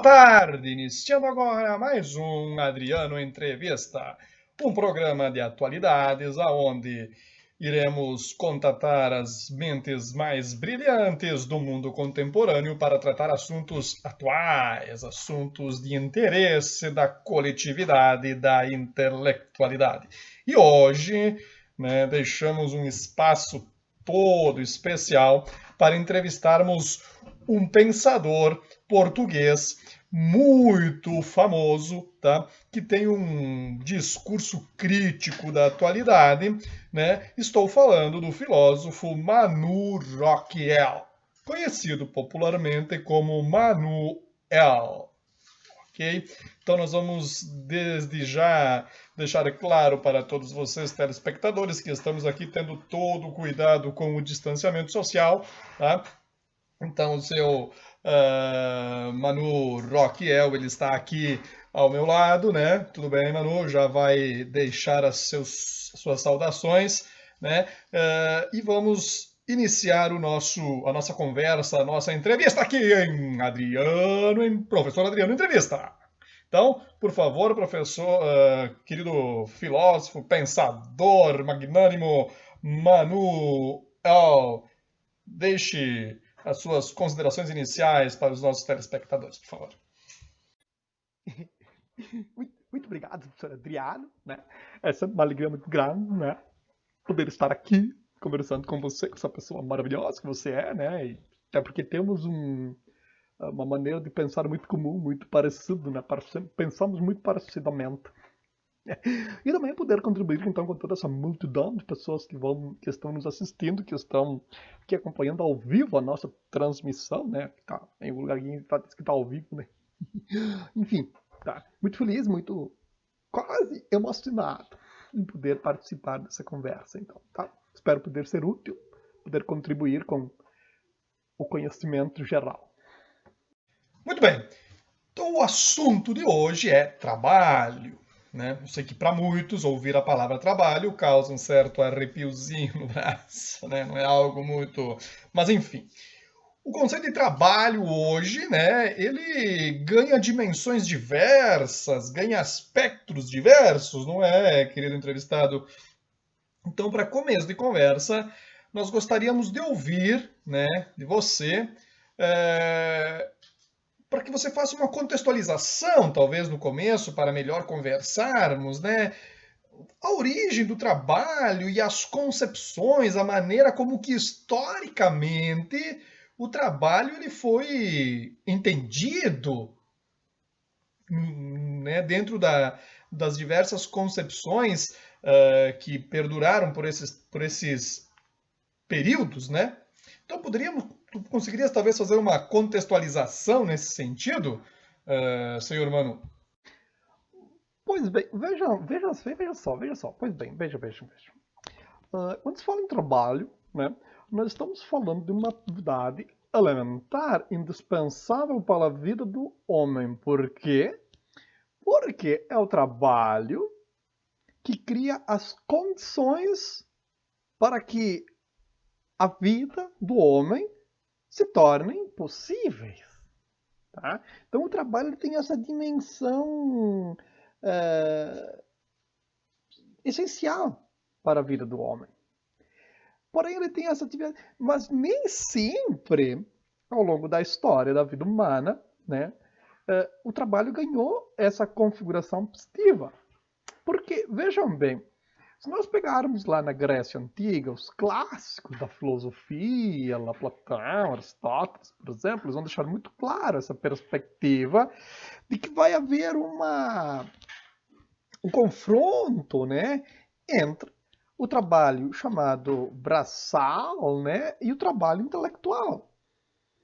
tarde, iniciando agora mais um Adriano Entrevista, um programa de atualidades aonde iremos contatar as mentes mais brilhantes do mundo contemporâneo para tratar assuntos atuais, assuntos de interesse da coletividade e da intelectualidade. E hoje, deixamos um espaço todo especial para entrevistarmos um pensador português muito famoso, tá? Que tem um discurso crítico da atualidade, né? Estou falando do filósofo Manu Rockwell, conhecido popularmente como Manuel. Ok? Então nós vamos desde já deixar claro para todos vocês, telespectadores, que estamos aqui tendo todo o cuidado com o distanciamento social, tá? Então o seu Manu Rockwell, ele está aqui ao meu lado, né? Tudo bem, Manu? Já vai deixar as suas saudações, né? E vamos iniciar a nossa conversa, a nossa entrevista aqui Professor Adriano Entrevista. Então, por favor, professor, querido filósofo, pensador, magnânimo Manu deixe as suas considerações iniciais para os nossos telespectadores, por favor. Muito obrigado, professor Adriano, né? É sempre uma alegria muito grande, né? Poder estar aqui conversando com você, com essa pessoa maravilhosa que você é, né? E até porque temos uma maneira de pensar muito comum, muito parecido, né? Pensamos muito parecidamente. E também poder contribuir então com toda essa multidão de pessoas que estão nos assistindo, que estão aqui acompanhando ao vivo a nossa transmissão, né? Tá em um lugarzinho que tá ao vivo, né? Enfim, tá muito feliz, muito quase emocionado em poder participar dessa conversa, então, tá? Espero poder ser útil, poder contribuir com o conhecimento geral. Muito bem. Então, o assunto de hoje é trabalho, né? Eu sei que para muitos ouvir a palavra trabalho causa um certo arrepiozinho no braço, né? Não é algo muito... Mas, enfim. O conceito de trabalho hoje, né, ele ganha dimensões diversas, ganha aspectos diversos, não é, querido entrevistado? Então, para começo de conversa, nós gostaríamos de ouvir, né, de você, para que você faça uma contextualização, talvez no começo, para melhor conversarmos, né, a origem do trabalho e as concepções, a maneira como que historicamente o trabalho ele foi entendido, né, dentro das diversas concepções que perduraram por esses períodos, né? Então tu conseguirias talvez fazer uma contextualização nesse sentido, senhor Manu? Pois bem, veja só. Pois bem, veja. Quando se fala em trabalho, né, nós estamos falando de uma atividade elementar, indispensável para a vida do homem. Por quê? Porque é o trabalho que cria as condições para que a vida do homem se tornem possíveis. Tá? Então o trabalho tem essa dimensão essencial para a vida do homem. Porém, ele tem essa atividade, mas nem sempre, ao longo da história da vida humana, né, o trabalho ganhou essa configuração positiva. Porque, vejam bem, se nós pegarmos lá na Grécia Antiga, os clássicos da filosofia, lá Platão, Aristóteles, por exemplo, eles vão deixar muito claro essa perspectiva de que vai haver um confronto, né, entre o trabalho chamado braçal, né, e o trabalho intelectual,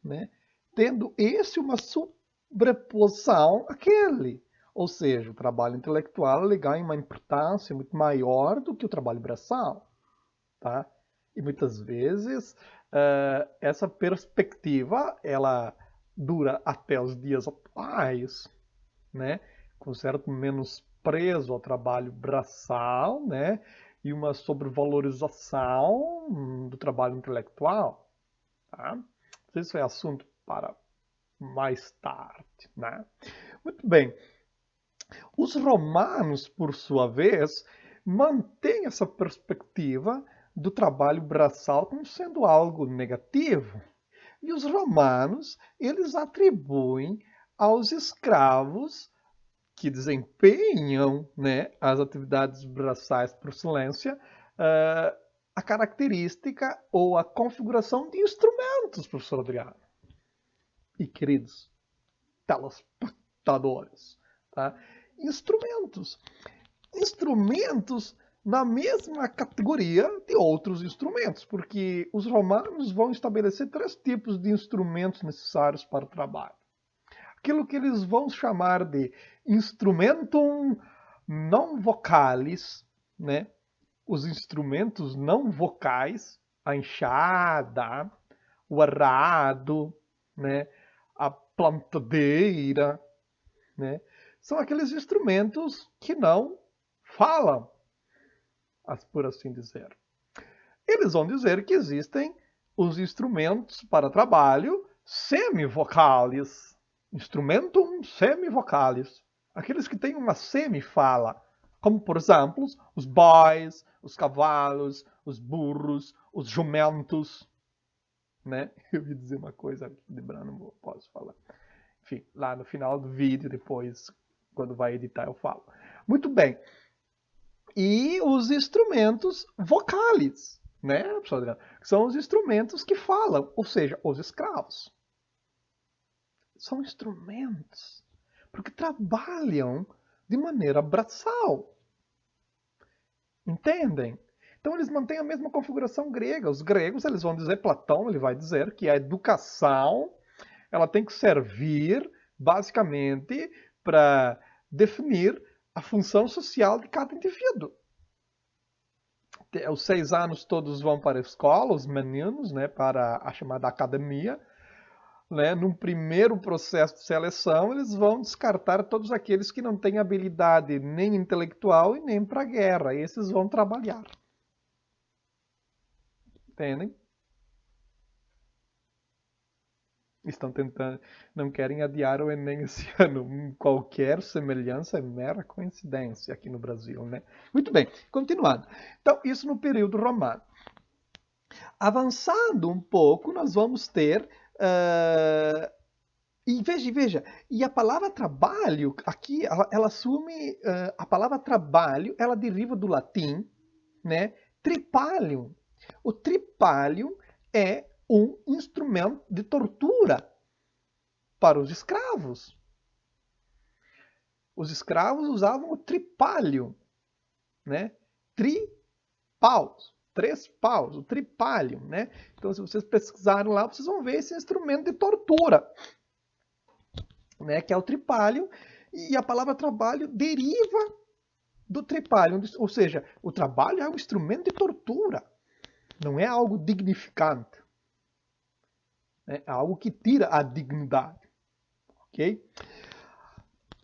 né, tendo esse uma sobreposição àquele. Ou seja, o trabalho intelectual ele ganha uma importância muito maior do que o trabalho braçal. Tá? E muitas vezes essa perspectiva ela dura até os dias atuais, né? Com certo menosprezo ao trabalho braçal, né? E uma sobrevalorização do trabalho intelectual. Tá? Isso é assunto para mais tarde, né? Muito bem. Os romanos, por sua vez, mantêm essa perspectiva do trabalho braçal como sendo algo negativo. E os romanos, eles atribuem aos escravos que desempenham, né, as atividades braçais por excelência, a característica ou a configuração de instrumentos, professor Adriano. E queridos telespectadores, tá? Instrumentos. Instrumentos na mesma categoria de outros instrumentos, porque os romanos vão estabelecer 3 tipos de instrumentos necessários para o trabalho. Aquilo que eles vão chamar de instrumentum non vocalis, né? Os instrumentos não vocais, a enxada, o arado, né? A plantadeira, né? São aqueles instrumentos que não falam, por assim dizer. Eles vão dizer que existem os instrumentos para trabalho semivocalis, instrumentum semivocalis, aqueles que têm uma semifala, como por exemplo os bois, os cavalos, os burros, os jumentos, né? Eu ia dizer uma coisa aqui de Brano, não posso falar. Enfim, lá no final do vídeo, depois, quando vai editar, eu falo. Muito bem. E os instrumentos vocais, né, professor Adriano? São os instrumentos que falam, ou seja, os escravos. São instrumentos, porque trabalham de maneira braçal. Entendem? Então eles mantêm a mesma configuração grega. Os gregos, eles vão dizer, Platão, ele vai dizer que a educação, ela tem que servir, basicamente, para definir a função social de cada indivíduo. Os 6 anos todos vão para a escola, os meninos, né, para a chamada academia. Né, num primeiro processo de seleção, eles vão descartar todos aqueles que não têm habilidade nem intelectual e nem para a guerra. Esses vão trabalhar. Entendem? Estão tentando, não querem adiar o Enem esse ano. Qualquer semelhança é mera coincidência aqui no Brasil, né? Muito bem, continuando. Então, isso no período romano. Avançando um pouco, nós vamos ter... e veja, e a palavra trabalho, aqui, ela assume... a palavra trabalho, ela deriva do latim, né? Tripalium. O tripalium é um instrumento de tortura para os escravos. Os escravos usavam o tripalium, né? Tripaus, 3 paus, o tripalium, né? Então, se vocês pesquisarem lá, vocês vão ver esse instrumento de tortura, né? Que é o tripalium, e a palavra trabalho deriva do tripalium, ou seja, o trabalho é um instrumento de tortura, não é algo dignificante. É algo que tira a dignidade. Ok?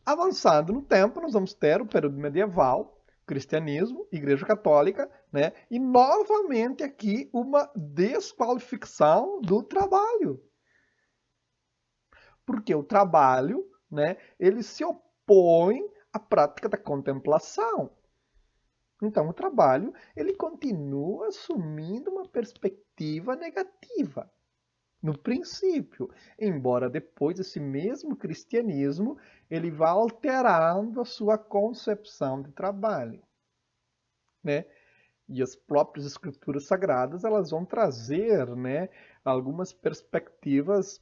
Avançando no tempo, nós vamos ter o período medieval, cristianismo, igreja católica, né? E novamente aqui uma desqualificação do trabalho. Porque o trabalho, né, ele se opõe à prática da contemplação. Então o trabalho, ele continua assumindo uma perspectiva negativa. No princípio, embora depois esse mesmo cristianismo, ele vá alterando a sua concepção de trabalho, né? E as próprias escrituras sagradas, elas vão trazer, né, algumas perspectivas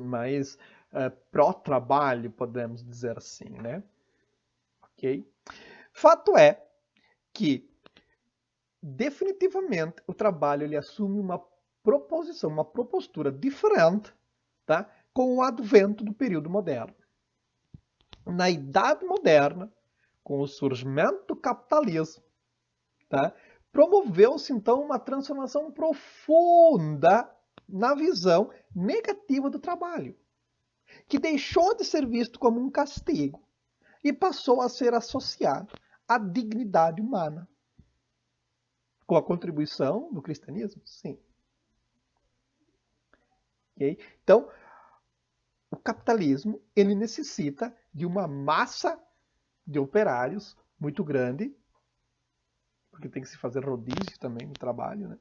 mais pró-trabalho, podemos dizer assim, né? Ok? Fato é que, definitivamente, o trabalho ele assume uma proposição, uma propostura diferente, tá? Com o advento do período moderno. Na Idade Moderna, com o surgimento do capitalismo, tá? Promoveu-se então uma transformação profunda na visão negativa do trabalho, que deixou de ser visto como um castigo e passou a ser associado à dignidade humana. Com a contribuição do cristianismo? Sim. Okay? Então, o capitalismo ele necessita de uma massa de operários muito grande, porque tem que se fazer rodízio também no trabalho, né?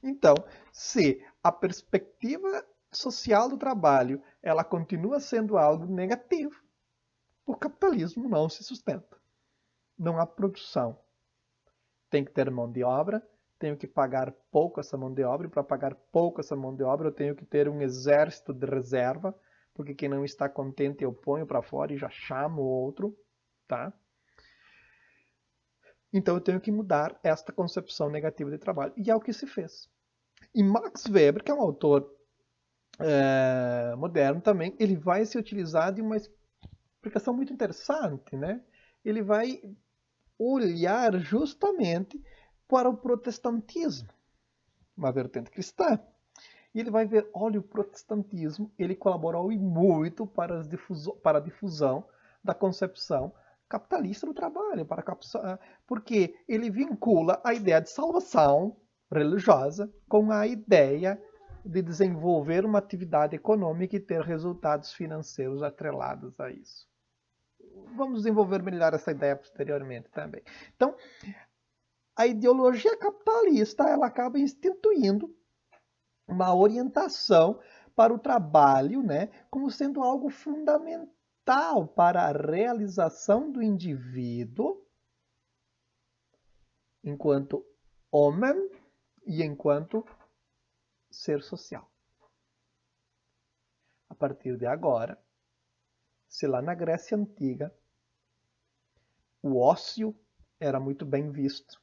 Então, se a perspectiva social do trabalho ela continua sendo algo negativo, o capitalismo não se sustenta. Não há produção. Tem que ter mão de obra, tenho que pagar pouco essa mão de obra, e para pagar pouco essa mão de obra eu tenho que ter um exército de reserva, porque quem não está contente eu ponho para fora e já chamo outro, tá? Então eu tenho que mudar esta concepção negativa de trabalho. E é o que se fez. E Max Weber, que é um autor moderno também, ele vai se utilizar de uma explicação muito interessante, né? Ele vai olhar justamente para o protestantismo, uma vertente cristã. E ele vai ver, olha, o protestantismo, ele colaborou muito para a difusão da concepção capitalista do trabalho, porque ele vincula a ideia de salvação religiosa com a ideia de desenvolver uma atividade econômica e ter resultados financeiros atrelados a isso. Vamos desenvolver melhor essa ideia posteriormente também. Então, a ideologia capitalista ela acaba instituindo uma orientação para o trabalho, né, como sendo algo fundamental para a realização do indivíduo enquanto homem e enquanto ser social. A partir de agora, se lá na Grécia Antiga o ócio era muito bem visto,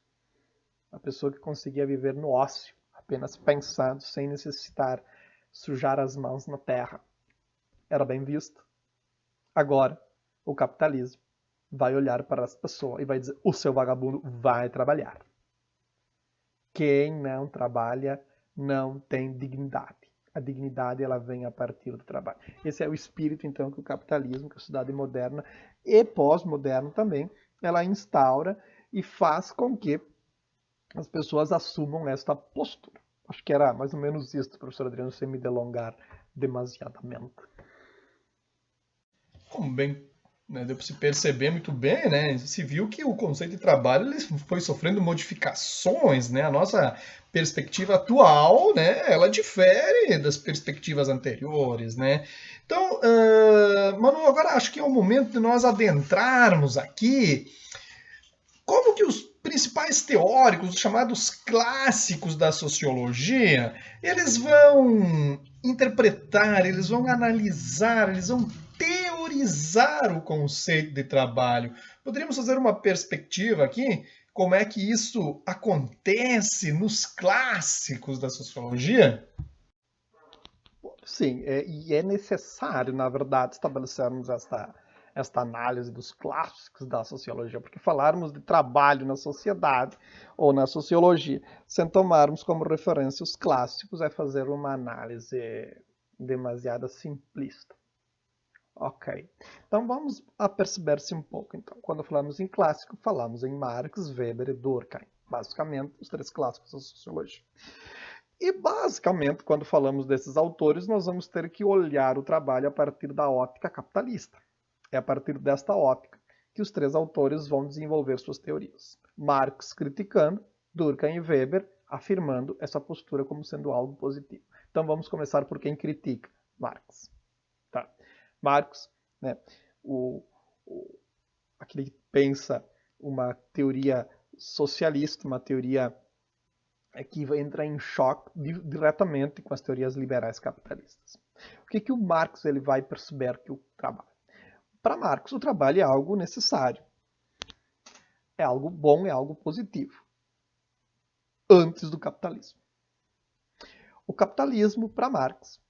a pessoa que conseguia viver no ócio, apenas pensando, sem necessitar sujar as mãos na terra, era bem visto. Agora, o capitalismo vai olhar para as pessoas e vai dizer, o seu vagabundo vai trabalhar. Quem não trabalha não tem dignidade. A dignidade ela vem a partir do trabalho. Esse é o espírito, então, que o capitalismo, que a sociedade moderna e pós-moderna também, ela instaura e faz com que as pessoas assumam esta postura. Acho que era mais ou menos isso, professor Adriano, sem me delongar demasiadamente. Como bem, né, deu para se perceber muito bem, né? Se viu que o conceito de trabalho ele foi sofrendo modificações, né? A nossa perspectiva atual, né? Ela difere das perspectivas anteriores, né? Então, Manu, agora acho que é o momento de nós adentrarmos aqui como que os principais teóricos, os chamados clássicos da sociologia, eles vão interpretar, eles vão analisar, eles vão teorizar o conceito de trabalho. Poderíamos fazer uma perspectiva aqui? Como é que isso acontece nos clássicos da sociologia? Sim, e é necessário, na verdade, estabelecermos esta análise dos clássicos da sociologia, porque falarmos de trabalho na sociedade ou na sociologia, sem tomarmos como referência os clássicos, é fazer uma análise demasiado simplista. Ok, então vamos aperceber-se um pouco. Então, quando falamos em clássico, falamos em Marx, Weber e Durkheim, basicamente os três clássicos da sociologia. E basicamente, quando falamos desses autores, nós vamos ter que olhar o trabalho a partir da ótica capitalista. É a partir desta ótica que os três autores vão desenvolver suas teorias. Marx criticando, Durkheim e Weber afirmando essa postura como sendo algo positivo. Então vamos começar por quem critica, Marx. Tá. Marx, né, aquele que pensa uma teoria socialista, uma teoria que entra em choque diretamente com as teorias liberais capitalistas. O que o Marx ele vai perceber que o trabalho? Para Marx, o trabalho é algo necessário. É algo bom, é algo positivo. Antes do capitalismo. O capitalismo, para Marx,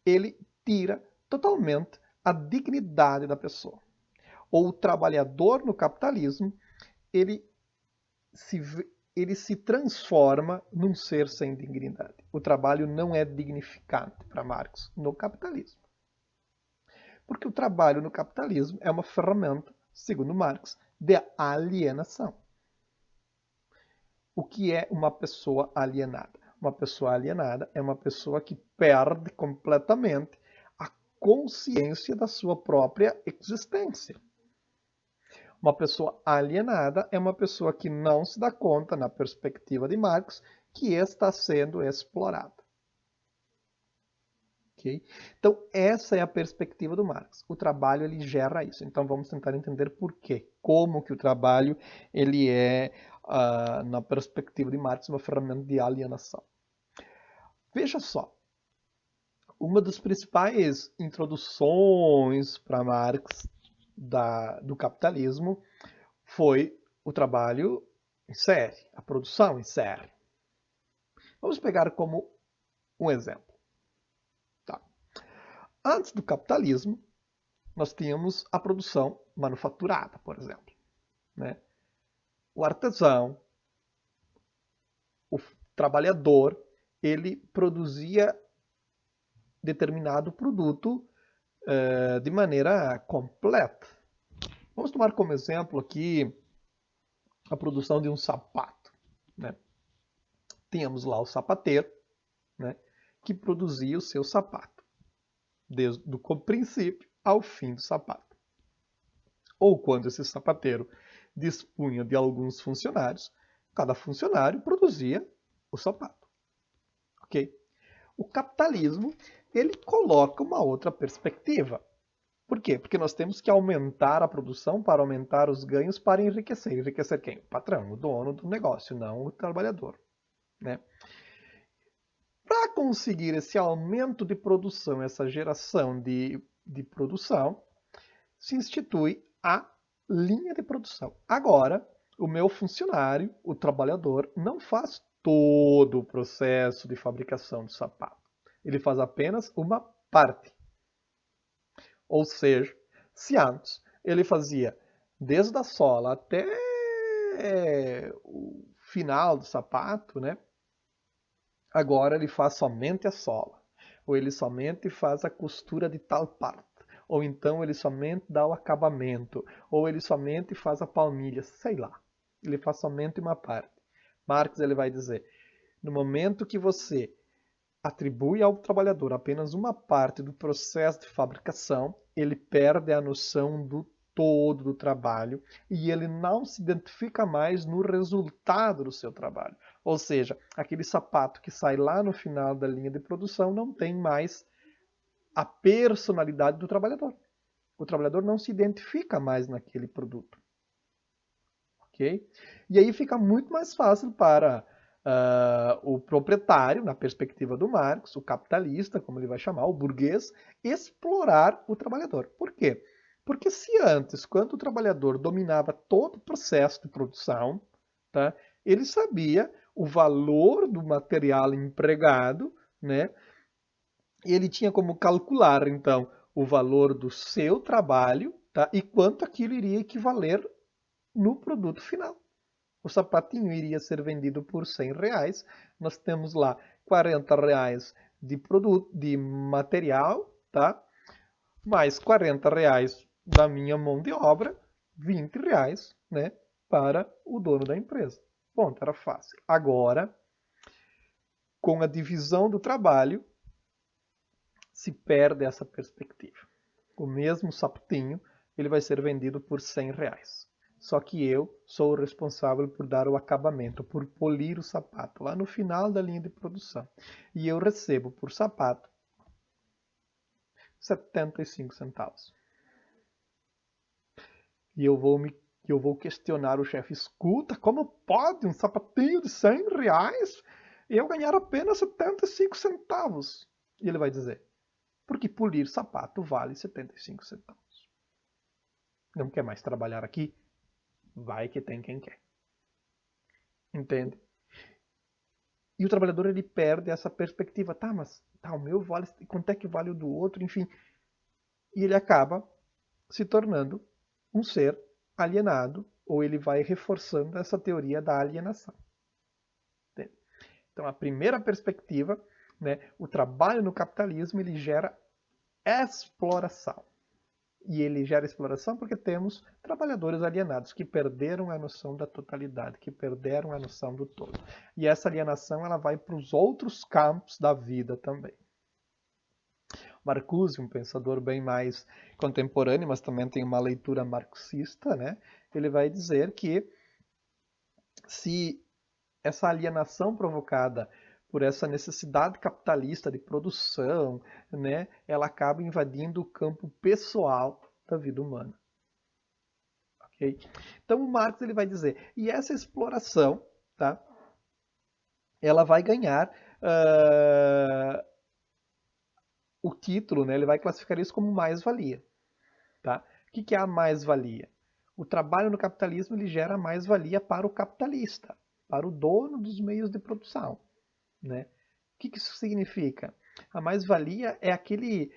ele tira totalmente a dignidade da pessoa. Ou o trabalhador no capitalismo, ele se transforma num ser sem dignidade. O trabalho não é dignificante para Marx no capitalismo. Porque o trabalho no capitalismo é uma ferramenta, segundo Marx, de alienação. O que é uma pessoa alienada? Uma pessoa alienada é uma pessoa que perde completamente a consciência da sua própria existência. Uma pessoa alienada é uma pessoa que não se dá conta, na perspectiva de Marx, que está sendo explorada. Okay? Então, essa é a perspectiva do Marx. O trabalho ele gera isso. Então, vamos tentar entender por quê. Como que o trabalho ele é, na perspectiva de Marx, uma ferramenta de alienação. Veja só. Uma das principais introduções para Marx do capitalismo foi o trabalho em série, a produção em série. Vamos pegar como um exemplo. Tá. Antes do capitalismo, nós tínhamos a produção manufaturada, por exemplo. Né? O artesão, o trabalhador, ele produzia determinado produto de maneira completa. Vamos tomar como exemplo aqui a produção de um sapato. Né? Tínhamos lá o sapateiro, né, que produzia o seu sapato, desde o princípio ao fim do sapato. Ou quando esse sapateiro dispunha de alguns funcionários, cada funcionário produzia o sapato. Ok? O capitalismo ele coloca uma outra perspectiva. Por quê? Porque nós temos que aumentar a produção para aumentar os ganhos para enriquecer. Enriquecer quem? O patrão, o dono do negócio, não o trabalhador. Né? Para conseguir esse aumento de produção, essa geração de produção, se institui a linha de produção. Agora, o meu funcionário, o trabalhador, não faz todo o processo de fabricação do sapato. Ele faz apenas uma parte. Ou seja, se antes ele fazia desde a sola até o final do sapato, né? Agora ele faz somente a sola. Ou ele somente faz a costura de tal parte. Ou então ele somente dá o acabamento. Ou ele somente faz a palmilha. Sei lá. Ele faz somente uma parte. Marx ele vai dizer, no momento que você atribui ao trabalhador apenas uma parte do processo de fabricação, ele perde a noção do todo do trabalho e ele não se identifica mais no resultado do seu trabalho. Ou seja, aquele sapato que sai lá no final da linha de produção não tem mais a personalidade do trabalhador. O trabalhador não se identifica mais naquele produto. Ok? E aí fica muito mais fácil para o proprietário, na perspectiva do Marx, o capitalista, como ele vai chamar, o burguês, explorar o trabalhador. Por quê? Porque se antes, quando o trabalhador dominava todo o processo de produção, tá, ele sabia o valor do material empregado, né, e ele tinha como calcular, então, o valor do seu trabalho, tá, e quanto aquilo iria equivaler no produto final. O sapatinho iria ser vendido por R$100. Nós temos lá R$40 de produto, de material, tá? Mais R$40 da minha mão de obra, R$20, né? Para o dono da empresa. Ponto, era fácil. Agora, com a divisão do trabalho, se perde essa perspectiva. O mesmo sapatinho, ele vai ser vendido por R$100. Só que eu sou o responsável por dar o acabamento, por polir o sapato, lá no final da linha de produção. E eu recebo por sapato 75 centavos. E eu vou questionar o chefe, escuta, como pode um sapatinho de R$100 eu ganhar apenas 75 centavos? E ele vai dizer, porque polir sapato vale 75 centavos. Não quer mais trabalhar aqui? Vai que tem quem quer. Entende? E o trabalhador ele perde essa perspectiva. Tá, mas o meu vale, quanto é que vale o do outro? Enfim. E ele acaba se tornando um ser alienado, ou ele vai reforçando essa teoria da alienação. Entende? Então, a primeira perspectiva, né, o trabalho no capitalismo, ele gera exploração. E ele gera exploração porque temos trabalhadores alienados que perderam a noção da totalidade, que perderam a noção do todo. E essa alienação ela vai para os outros campos da vida também. Marcuse, um pensador bem mais contemporâneo, mas também tem uma leitura marxista, né? Ele vai dizer que se essa alienação provocada por essa necessidade capitalista de produção, né, ela acaba invadindo o campo pessoal da vida humana. Okay? Então o Marx ele vai dizer, e essa exploração, tá, ela vai ganhar o título, né, ele vai classificar isso como mais-valia. Tá? O que é a mais-valia? O trabalho no capitalismo ele gera mais-valia para o capitalista, para o dono dos meios de produção. Né? O que isso significa? A mais-valia é aquele...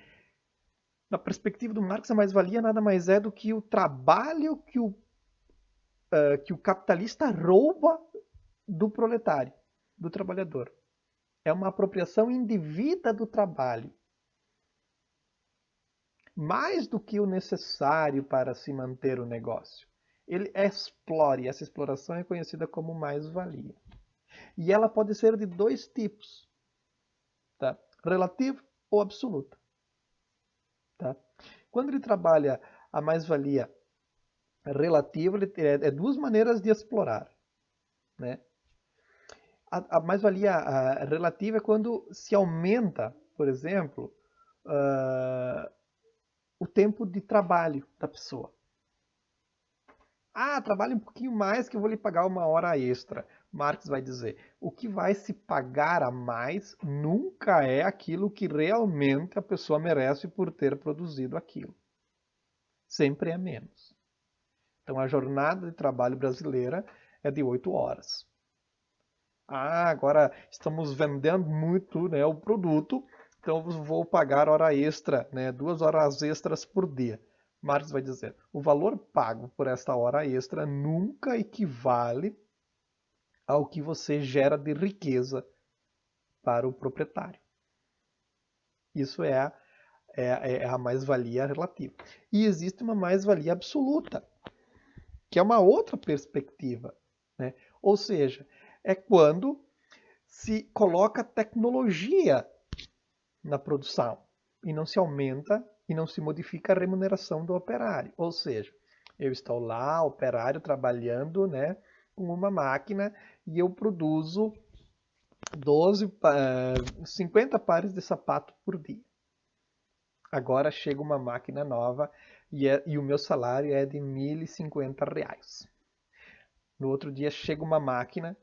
Na perspectiva do Marx, a mais-valia nada mais é do que o trabalho que o capitalista rouba do proletário, do trabalhador. É uma apropriação indevida do trabalho. Mais do que o necessário para se manter o negócio. Ele explora, e essa exploração é conhecida como mais-valia. E ela pode ser de dois tipos, tá? Relativa ou absoluta. Tá? Quando ele trabalha a mais-valia relativa, ele é duas maneiras de explorar. Né? A mais-valia relativa é quando se aumenta, por exemplo, o tempo de trabalho da pessoa. Ah, trabalhe um pouquinho mais que eu vou lhe pagar uma hora extra. Marx vai dizer, o que vai se pagar a mais nunca é aquilo que realmente a pessoa merece por ter produzido aquilo. Sempre é menos. Então a jornada de trabalho brasileira é de 8 horas. Ah, agora estamos vendendo muito, né, o produto, então vou pagar hora extra, né, 2 horas extras por dia. Marx vai dizer, o valor pago por esta hora extra nunca equivale ao que você gera de riqueza para o proprietário. Isso é a mais-valia relativa. E existe uma mais-valia absoluta, que é uma outra perspectiva. Né? Ou seja, é quando se coloca tecnologia na produção e não se aumenta e não se modifica a remuneração do operário. Ou seja, eu estou lá, operário, trabalhando, né, com uma máquina e eu produzo 50 pares de sapato por dia. Agora chega uma máquina nova e o meu salário é de R$1.050. No outro dia chega uma máquina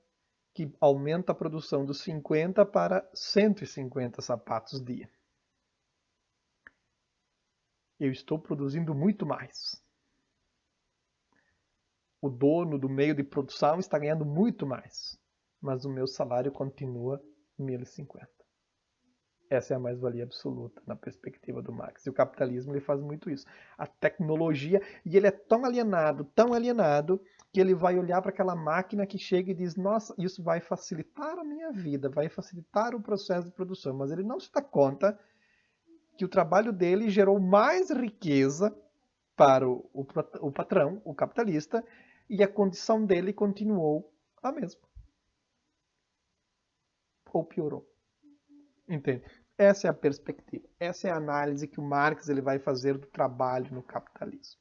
que aumenta a produção dos 50 para 150 sapatos dia. Eu estou produzindo muito mais. O dono do meio de produção está ganhando muito mais, mas o meu salário continua 1.050. Essa é a mais-valia absoluta na perspectiva do Marx. E o capitalismo ele faz muito isso. A tecnologia, e ele é tão alienado, que ele vai olhar para aquela máquina que chega e diz, nossa, isso vai facilitar a minha vida, vai facilitar o processo de produção. Mas ele não se dá conta que o trabalho dele gerou mais riqueza para o patrão, o capitalista, e a condição dele continuou a mesma. Ou piorou. Entende? Essa é a perspectiva. Essa é a análise que o Marx ele vai fazer do trabalho no capitalismo.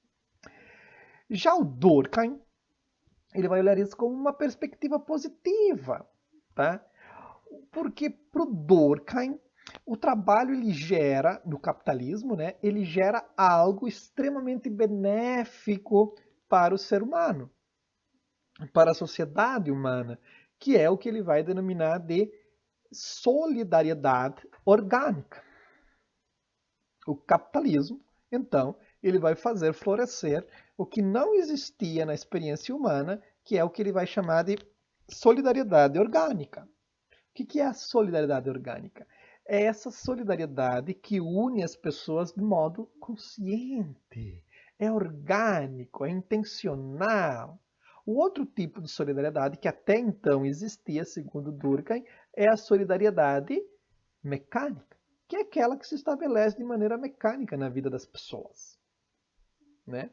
Já o Durkheim, ele vai olhar isso como uma perspectiva positiva. Tá? Porque para o Durkheim, o trabalho ele gera, no capitalismo, né, ele gera algo extremamente benéfico para o ser humano, para a sociedade humana, que é o que ele vai denominar de solidariedade orgânica. O capitalismo, então, ele vai fazer florescer o que não existia na experiência humana, que é o que ele vai chamar de solidariedade orgânica. O que é a solidariedade orgânica? É essa solidariedade que une as pessoas de modo consciente. É orgânico, é intencional. O outro tipo de solidariedade que até então existia, segundo Durkheim, é a solidariedade mecânica, que é aquela que se estabelece de maneira mecânica na vida das pessoas. Né?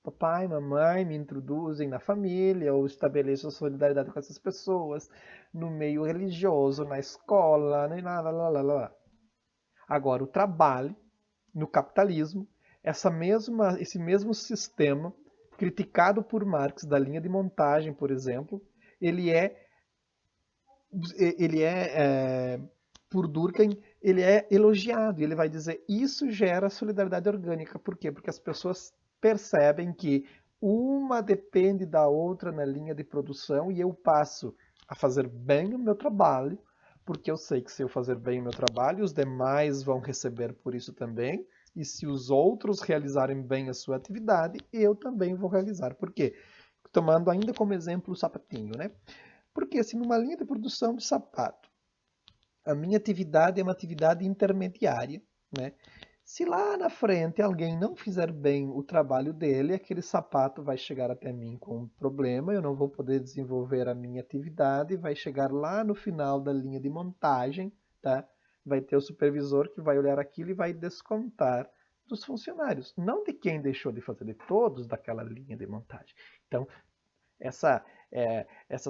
Papai, mamãe me introduzem na família, ou estabeleço a solidariedade com essas pessoas, no meio religioso, na escola, lá. Agora, o trabalho no capitalismo, esse mesmo sistema, criticado por Marx da linha de montagem, por exemplo, ele é por Durkheim, ele é elogiado. Ele vai dizer, isso gera solidariedade orgânica. Por quê? Porque as pessoas percebem que uma depende da outra na linha de produção e eu passo a fazer bem o meu trabalho, porque eu sei que se eu fazer bem o meu trabalho, os demais vão receber por isso também, e se os outros realizarem bem a sua atividade, eu também vou realizar. Por quê? Tomando ainda como exemplo o sapatinho, né? Porque se numa linha de produção de sapato, a minha atividade é uma atividade intermediária, né? Se lá na frente alguém não fizer bem o trabalho dele, aquele sapato vai chegar até mim com um problema, eu não vou poder desenvolver a minha atividade, vai chegar lá no final da linha de montagem, tá? Vai ter o supervisor que vai olhar aquilo e vai descontar dos funcionários, não de quem deixou de fazer, de todos daquela linha de montagem. Então, essa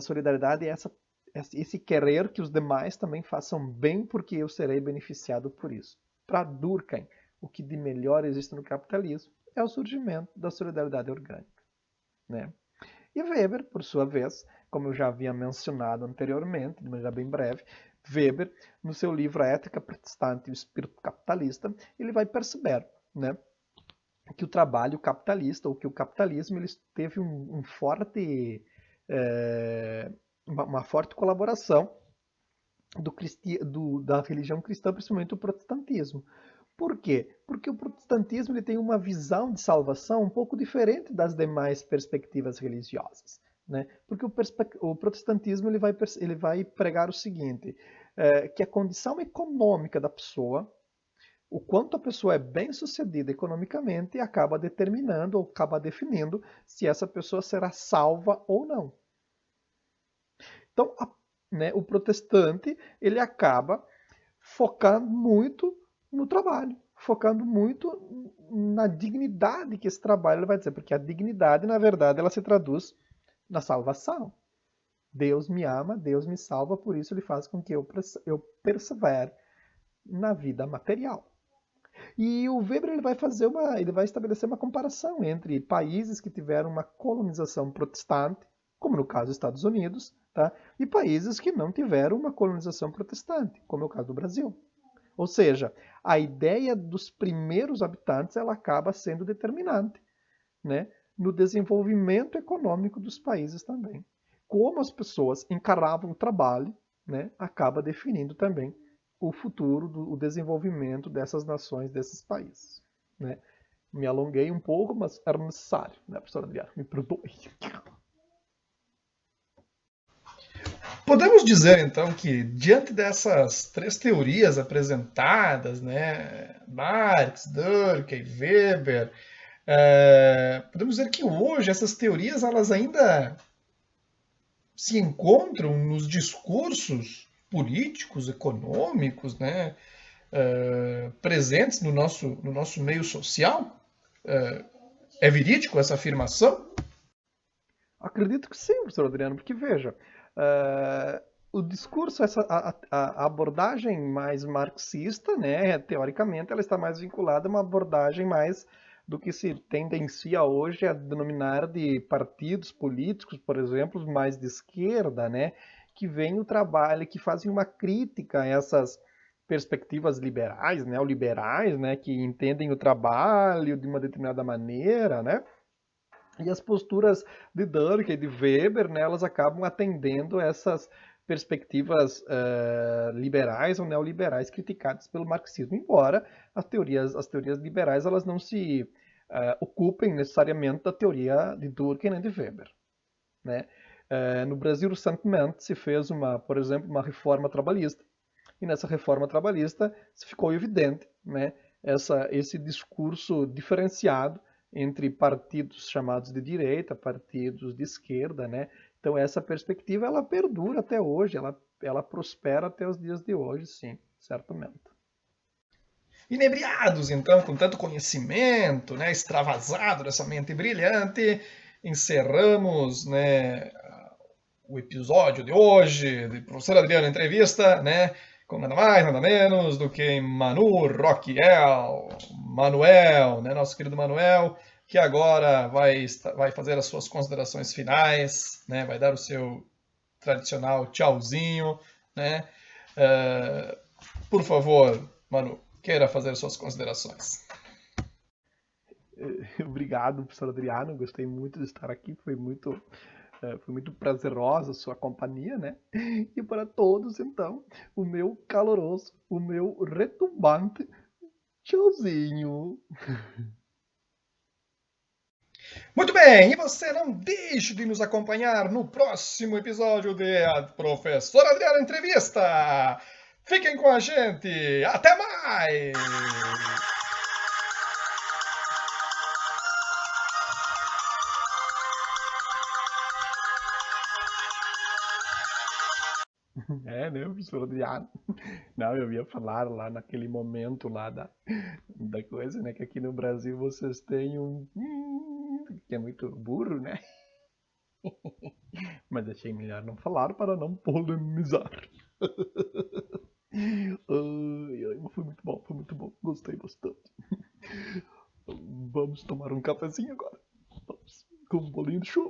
solidariedade, esse querer que os demais também façam bem, porque eu serei beneficiado por isso. Para Durkheim, o que de melhor existe no capitalismo é o surgimento da solidariedade orgânica, né? E Weber, por sua vez, como eu já havia mencionado anteriormente, de maneira bem breve, Weber, no seu livro A Ética Protestante e o Espírito Capitalista, ele vai perceber, né, que o trabalho capitalista, ou que o capitalismo, ele teve uma forte colaboração da religião cristã, principalmente o protestantismo. Por quê? Porque o protestantismo ele tem uma visão de salvação um pouco diferente das demais perspectivas religiosas, né? Porque o protestantismo ele vai pregar o seguinte, que a condição econômica da pessoa, o quanto a pessoa é bem-sucedida economicamente, acaba determinando ou acaba definindo se essa pessoa será salva ou não. Então, né, o protestante ele acaba focando muito no trabalho, focando muito na dignidade que esse trabalho vai dizer, porque a dignidade, na verdade, ela se traduz na salvação. Deus me ama, Deus me salva, por isso ele faz com que eu persevere na vida material. E o Weber ele vai estabelecer uma comparação entre países que tiveram uma colonização protestante, como no caso dos Estados Unidos, tá? E países que não tiveram uma colonização protestante, como é o caso do Brasil. Ou seja, a ideia dos primeiros habitantes ela acaba sendo determinante, né, no desenvolvimento econômico dos países também. Como as pessoas encaravam o trabalho, né, acaba definindo também o futuro, o desenvolvimento dessas nações, desses países, né. Me alonguei um pouco, mas era necessário, né, professora Adriana? Me perdoe. Podemos dizer, então, que diante dessas três teorias apresentadas, né, Marx, Durkheim, Weber, podemos dizer que hoje essas teorias elas ainda se encontram nos discursos políticos, econômicos, né, presentes no nosso meio social? É verídico essa afirmação? Acredito que sim, professor Adriano, porque veja, o discurso, a abordagem mais marxista, né, teoricamente, ela está mais vinculada a uma abordagem mais do que se tendencia hoje a denominar de partidos políticos, por exemplo, mais de esquerda, né, que veem o trabalho, que fazem uma crítica a essas perspectivas liberais, neoliberais, né, que entendem o trabalho de uma determinada maneira, né, e as posturas de Durkheim e de Weber, né, elas acabam atendendo essas perspectivas liberais ou neoliberais criticadas pelo marxismo, embora as teorias liberais elas não se ocupem necessariamente da teoria de Durkheim e de Weber, né? No Brasil recentemente se fez por exemplo, uma reforma trabalhista, e nessa reforma trabalhista se ficou evidente, né, esse discurso diferenciado entre partidos chamados de direita, partidos de esquerda, né? Então essa perspectiva ela perdura até hoje, ela prospera até os dias de hoje, sim, certamente. Inebriados, então, com tanto conhecimento, né, extravasado dessa mente brilhante, encerramos, né, o episódio de hoje, de Professor Adriano Entrevista, né, com nada mais, nada menos do que Manu Rockiel, Manuel, né, nosso querido Manuel, que agora vai fazer as suas considerações finais, né, vai dar o seu tradicional tchauzinho, né? Por favor, Manu, queira fazer suas considerações. Obrigado, professor Adriano. Gostei muito de estar aqui. Foi muito prazerosa a sua companhia, né? E para todos, então, o meu caloroso, o meu retumbante tchauzinho. Muito bem, e você não deixe de nos acompanhar no próximo episódio de A Professora Adriana Entrevista. Fiquem com a gente. Até mais! É, né, professor Adriano? Não, eu ia falar lá naquele momento lá da coisa, né? Que aqui no Brasil vocês têm um. Que é muito burro, né? Mas achei melhor não falar para não polemizar. Ai, mas foi muito bom, foi muito bom. Gostei bastante. Vamos tomar um cafezinho agora. Vamos com um bolinho de chuva.